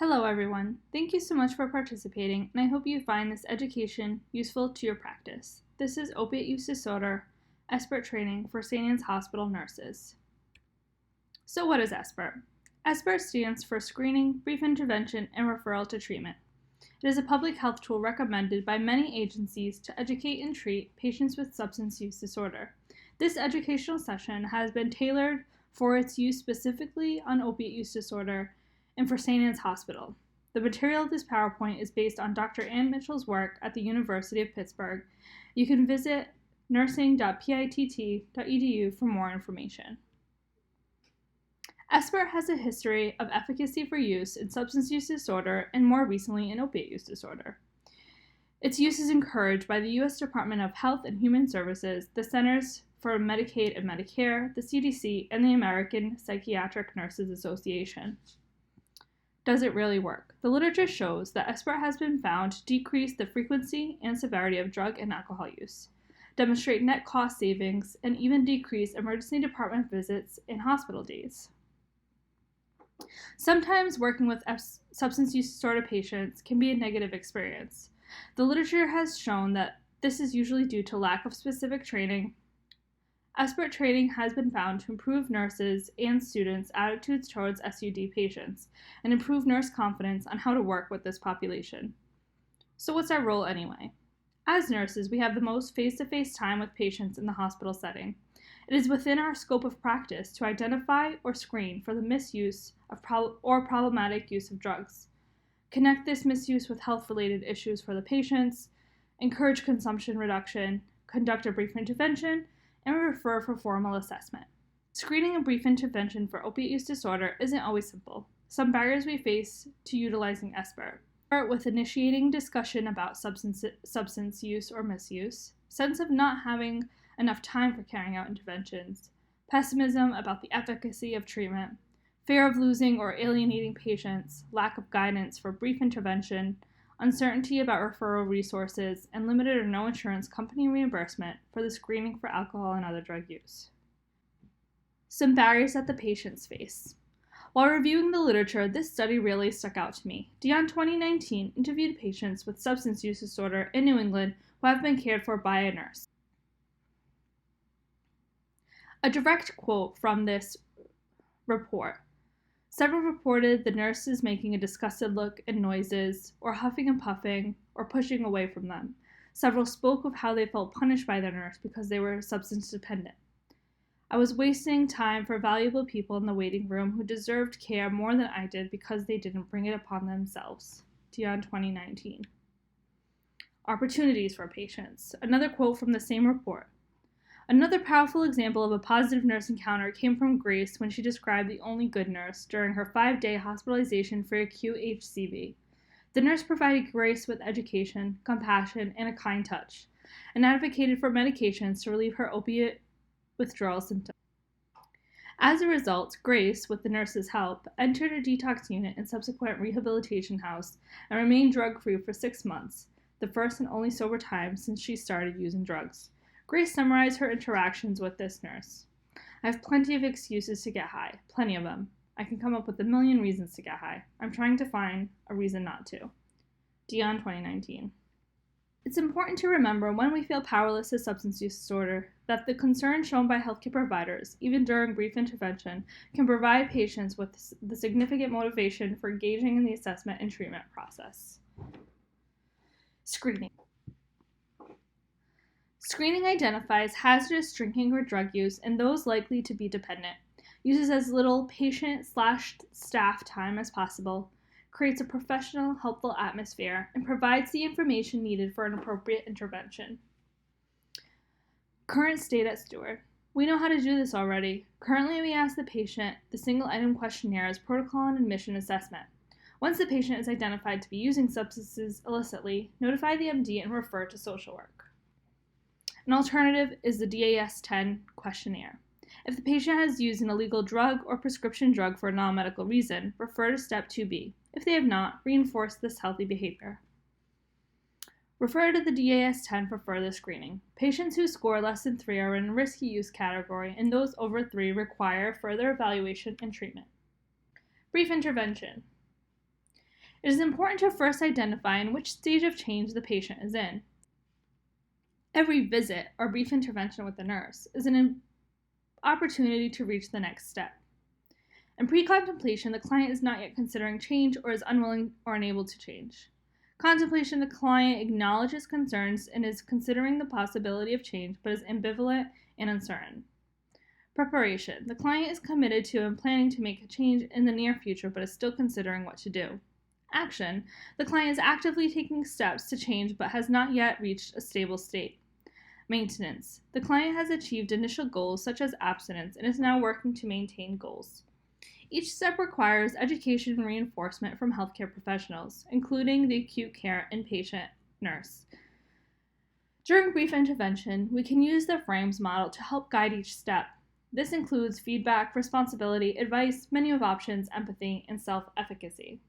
Hello everyone, thank you so much for participating and I hope you find this education useful to your practice. This is Opiate Use Disorder, Sbirt training for St. Anne's Hospital nurses. So what is Sbirt? Sbirt stands for Screening, Brief Intervention, and Referral to Treatment. It is a public health tool recommended by many agencies to educate and treat patients with substance use disorder. This educational session has been tailored for its use specifically on opiate use disorder and for St. Anne's Hospital. The material of this PowerPoint is based on Dr. Ann Mitchell's work at the University of Pittsburgh. You can visit nursing.pitt.edu for more information. Sbirt has a history of efficacy for use in substance use disorder and more recently in opiate use disorder. Its use is encouraged by the U.S. Department of Health and Human Services, the Centers for Medicaid and Medicare, the CDC, and the American Psychiatric Nurses Association. Does it really work? The literature shows that Sbirt has been found to decrease the frequency and severity of drug and alcohol use, demonstrate net cost savings, and even decrease emergency department visits and hospital days. Sometimes working with substance use disorder patients can be a negative experience. The literature has shown that this is usually due to lack of specific training. Sbirt training has been found to improve nurses and students' attitudes towards SUD patients and improve nurse confidence on how to work with this population. So what's our role anyway? As nurses, we have the most face-to-face time with patients in the hospital setting. It is within our scope of practice to identify or screen for the misuse of or problematic use of drugs, connect this misuse with health-related issues for the patients, encourage consumption reduction, conduct a brief intervention, and refer for formal assessment. Screening and brief intervention for opiate use disorder isn't always simple. Some barriers we face to utilizing Sbirt start with initiating discussion about substance use or misuse, sense of not having enough time for carrying out interventions, pessimism about the efficacy of treatment, fear of losing or alienating patients, lack of guidance for brief intervention, uncertainty about referral resources, and limited or no insurance company reimbursement for the screening for alcohol and other drug use. Some barriers that the patients face. While reviewing the literature, this study really stuck out to me. Dion 2019 interviewed patients with substance use disorder in New England who have been cared for by a nurse. A direct quote from this report. Several reported the nurses making a disgusted look and noises, or huffing and puffing, or pushing away from them. Several spoke of how they felt punished by their nurse because they were substance dependent. I was wasting time for valuable people in the waiting room who deserved care more than I did because they didn't bring it upon themselves. Dion 2019. Opportunities for patients. Another quote from the same report. Another powerful example of a positive nurse encounter came from Grace when she described the only good nurse during her 5-day hospitalization for acute HCV. The nurse provided Grace with education, compassion, and a kind touch, and advocated for medications to relieve her opiate withdrawal symptoms. As a result, Grace, with the nurse's help, entered a detox unit and subsequent rehabilitation house and remained drug-free for 6 months, the first and only sober time since she started using drugs. Grace summarized her interactions with this nurse. I have plenty of excuses to get high, plenty of them. I can come up with a million reasons to get high. I'm trying to find a reason not to. Dion 2019. It's important to remember when we feel powerless to substance use disorder that the concern shown by healthcare providers, even during brief intervention, can provide patients with the significant motivation for engaging in the assessment and treatment process. Screening. Screening identifies hazardous drinking or drug use in those likely to be dependent, uses as little patient/staff time as possible, creates a professional, helpful atmosphere, and provides the information needed for an appropriate intervention. Current state at Stewart. We know how to do this already. Currently, we ask the patient the single-item questionnaire as protocol and admission assessment. Once the patient is identified to be using substances illicitly, notify the MD and refer to social work. An alternative is the DAS-10 questionnaire. If the patient has used an illegal drug or prescription drug for a non-medical reason, refer to Step 2B. If they have not, reinforce this healthy behavior. Refer to the DAS-10 for further screening. Patients who score less than 3 are in a risky use category, and those over 3 require further evaluation and treatment. Brief intervention. It is important to first identify in which stage of change the patient is in. Every visit or brief intervention with the nurse is an opportunity to reach the next step. In pre-contemplation, the client is not yet considering change or is unwilling or unable to change. Contemplation, the client acknowledges concerns and is considering the possibility of change but is ambivalent and uncertain. Preparation, the client is committed to and planning to make a change in the near future but is still considering what to do. Action, the client is actively taking steps to change but has not yet reached a stable state. Maintenance, the client has achieved initial goals such as abstinence and is now working to maintain goals. Each step requires education and reinforcement from healthcare professionals, including the acute care inpatient nurse. During brief intervention, we can use the frames model to help guide each step. This includes feedback, responsibility, advice, menu of options, empathy, and self-efficacy.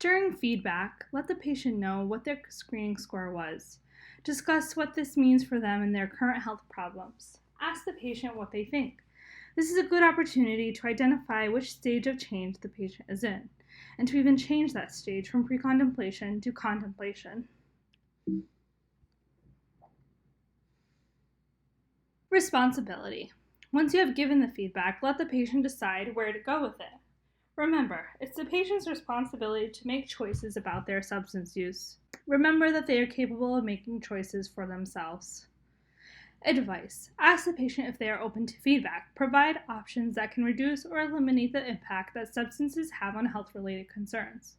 During feedback, let the patient know what their screening score was. Discuss what this means for them and their current health problems. Ask the patient what they think. This is a good opportunity to identify which stage of change the patient is in, and to even change that stage from pre-contemplation to contemplation. Responsibility. Once you have given the feedback, let the patient decide where to go with it. Remember, it's the patient's responsibility to make choices about their substance use. Remember that they are capable of making choices for themselves. Advice. Ask the patient if they are open to feedback. Provide options that can reduce or eliminate the impact that substances have on health-related concerns.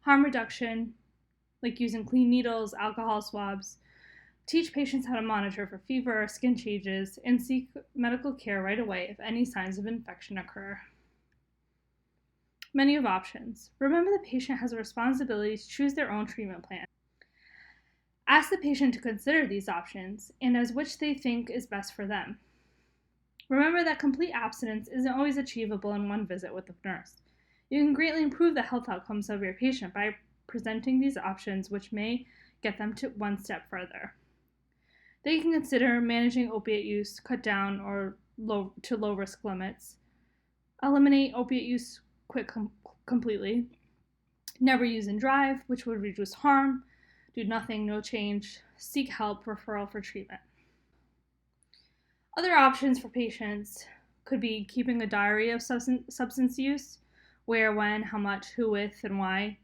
Harm reduction, like using clean needles, alcohol swabs. Teach patients how to monitor for fever or skin changes, and seek medical care right away if any signs of infection occur. Menu of options. Remember the patient has a responsibility to choose their own treatment plan. Ask the patient to consider these options and as which they think is best for them. Remember that complete abstinence isn't always achievable in one visit with the nurse. You can greatly improve the health outcomes of your patient by presenting these options, which may get them to one step further. They can consider managing opiate use, cut down or to low-risk limits, eliminate opiate use completely, never use and drive, which would reduce harm, do nothing, no change, seek help, referral for treatment. Other options for patients could be keeping a diary of substance use, where, when, how much, who with, and why.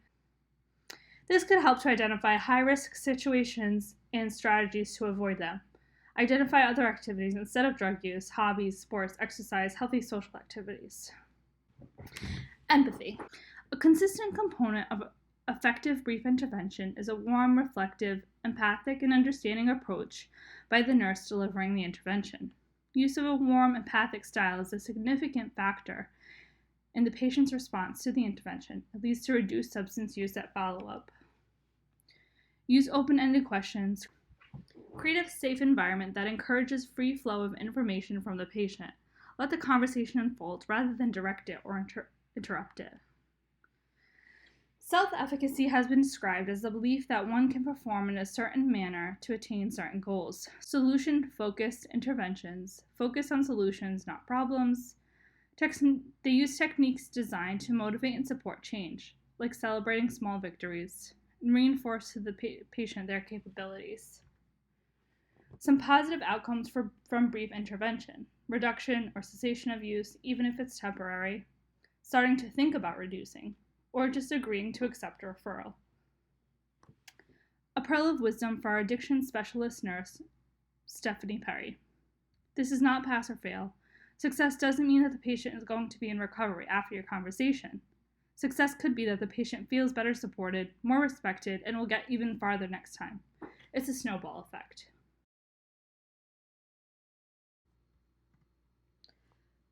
This could help to identify high-risk situations and strategies to avoid them. Identify other activities instead of drug use, hobbies, sports, exercise, healthy social activities. Empathy. A consistent component of effective brief intervention is a warm, reflective, empathic, and understanding approach by the nurse delivering the intervention. Use of a warm, empathic style is a significant factor in the patient's response to the intervention. It leads to reduced substance use at follow-up. Use open-ended questions. Create a safe environment that encourages free flow of information from the patient. Let the conversation unfold rather than direct it or interrupt it. Self-efficacy has been described as the belief that one can perform in a certain manner to attain certain goals. Solution-focused interventions focus on solutions, not problems. They use techniques designed to motivate and support change, like celebrating small victories, and reinforce to the patient their capabilities. Some positive outcomes from brief intervention: reduction or cessation of use, even if it's temporary, starting to think about reducing, or just agreeing to accept a referral. A pearl of wisdom for our addiction specialist nurse, Stephanie Perry. This is not pass or fail. Success doesn't mean that the patient is going to be in recovery after your conversation. Success could be that the patient feels better supported, more respected, and will get even farther next time. It's a snowball effect.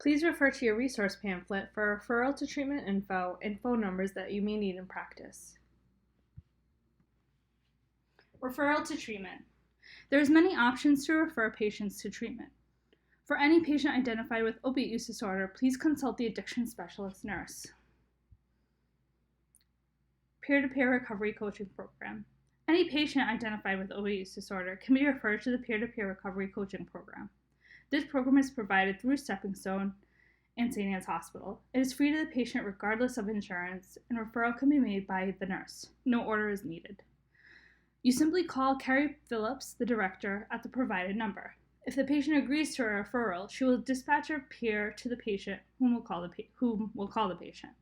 Please refer to your resource pamphlet for referral to treatment info and phone numbers that you may need in practice. Referral to treatment. There's many options to refer patients to treatment. For any patient identified with opiate use disorder, please consult the addiction specialist nurse. Peer-to-peer recovery coaching program. Any patient identified with opiate use disorder can be referred to the peer-to-peer recovery coaching program. This program is provided through Stepping Stone and St. Anne's Hospital. It is free to the patient regardless of insurance, and referral can be made by the nurse. No order is needed. You simply call Carrie Phillips, the director, at the provided number. If the patient agrees to a referral, she will dispatch a peer to the patient whom will call the patient.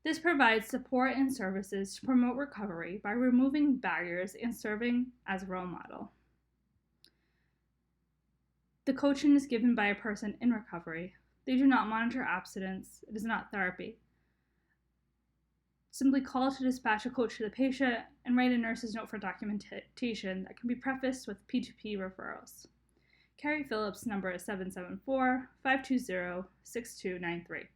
This provides support and services to promote recovery by removing barriers and serving as a role model. The coaching is given by a person in recovery. They do not monitor abstinence. It is not therapy. Simply call to dispatch a coach to the patient and write a nurse's note for documentation that can be prefaced with P2P referrals. Carrie Phillips' number is 774-520-6293.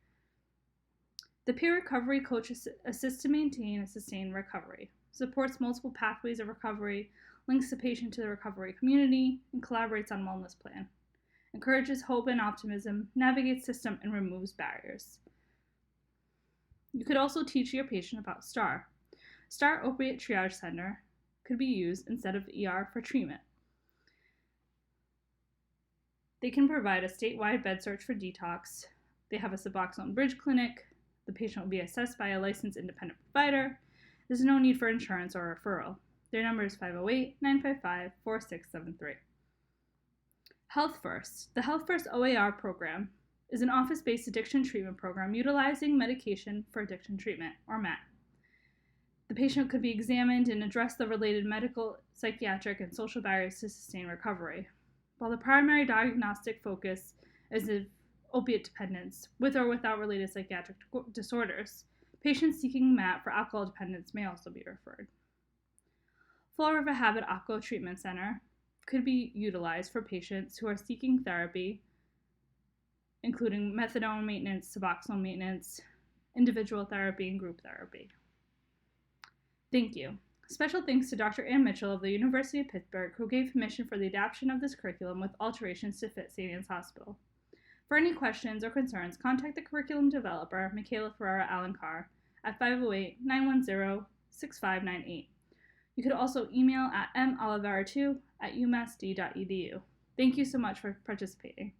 The peer recovery coach assists to maintain a sustained recovery, supports multiple pathways of recovery, links the patient to the recovery community, and collaborates on a wellness plan, encourages hope and optimism, navigates system, and removes barriers. You could also teach your patient about STAR. STAR Opiate Triage Center could be used instead of ER for treatment. They can provide a statewide bed search for detox. They have a Suboxone Bridge clinic. The patient will be assessed by a licensed independent provider. There's no need for insurance or referral. Their number is 508-955-4673. Health First. The Health First OAR program is an office-based addiction treatment program utilizing medication for addiction treatment, or MAT. The patient could be examined and address the related medical, psychiatric, and social barriers to sustain recovery. While the primary diagnostic focus is opiate dependence, with or without related psychiatric disorders, patients seeking MAT for alcohol dependence may also be referred. Fall River Habit Aqua Treatment Center could be utilized for patients who are seeking therapy, including methadone maintenance, Suboxone maintenance, individual therapy, and group therapy. Thank you. Special thanks to Dr. Ann Mitchell of the University of Pittsburgh, who gave permission for the adaptation of this curriculum with alterations to fit St. Anne's Hospital. For any questions or concerns, contact the curriculum developer, Michaela Ferrara Alencar, at 508-910-6598. You could also email at molivera2@umassd.edu. Thank you so much for participating.